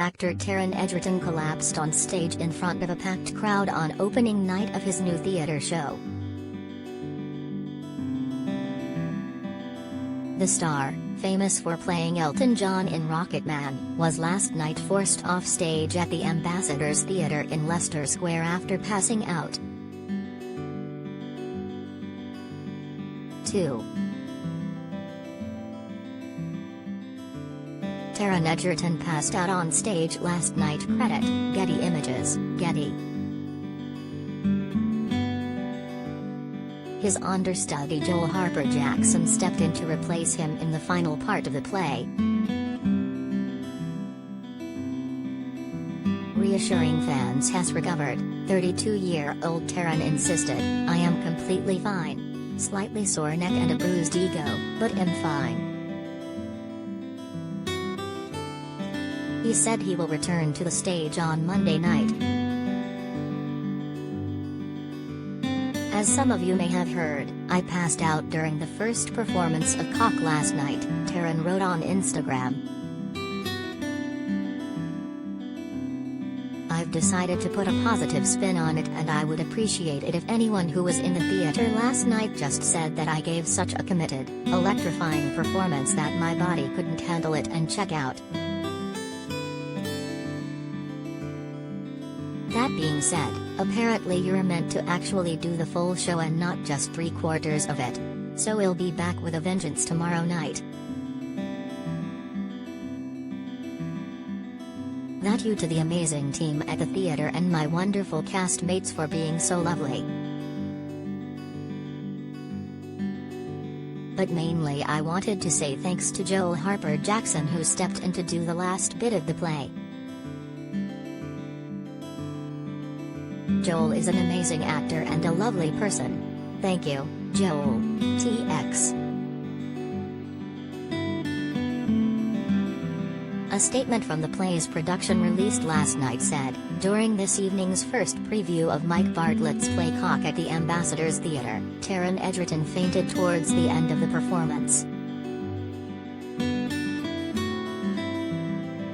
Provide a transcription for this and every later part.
Actor Taron Egerton collapsed on stage in front of a packed crowd on opening night of his new theater show. The star, famous for playing Elton John in Rocketman, was last night forced off stage at the Ambassadors Theatre in Leicester Square after passing out. 2. Taron Egerton passed out on stage last night. Credit, Getty Images, Getty. His understudy Joel Harper-Jackson stepped in to replace him in the final part of the play. Reassuring fans has recovered, 32-year-old Taron insisted, "I am completely fine. Slightly sore neck and a bruised ego, but am fine." He said he will return to the stage on Monday night. As some of you may have heard, I passed out during the first performance of Cock last night, Taron wrote on Instagram. "I've decided to put a positive spin on it, and I would appreciate it if anyone who was in the theater last night just said that I gave such a committed, electrifying performance that my body couldn't handle it and check out." That being said, apparently you're meant to actually do the full show and not just 3/4 of it. So we'll be back with a vengeance tomorrow night. Thank you to the amazing team at the theater and my wonderful castmates for being so lovely. But mainly I wanted to say thanks to Joel Harper-Jackson, who stepped in to do the last bit of the play. Joel is an amazing actor and a lovely person. Thank you, Joel. TX. A statement from the play's production released last night said, "During this evening's first preview of Mike Bartlett's play Cock at the Ambassadors Theatre, Taron Egerton fainted towards the end of the performance.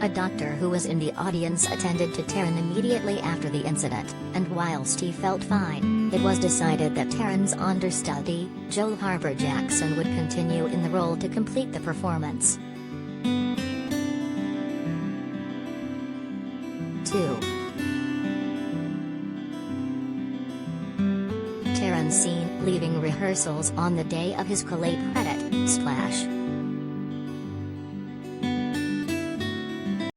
A doctor who was in the audience attended to Taron immediately after the incident, and whilst he felt fine, it was decided that Taron's understudy, Joel Harper-Jackson, would continue in the role to complete the performance." 2. Taron seen leaving rehearsals on the day of his collate credit, splash.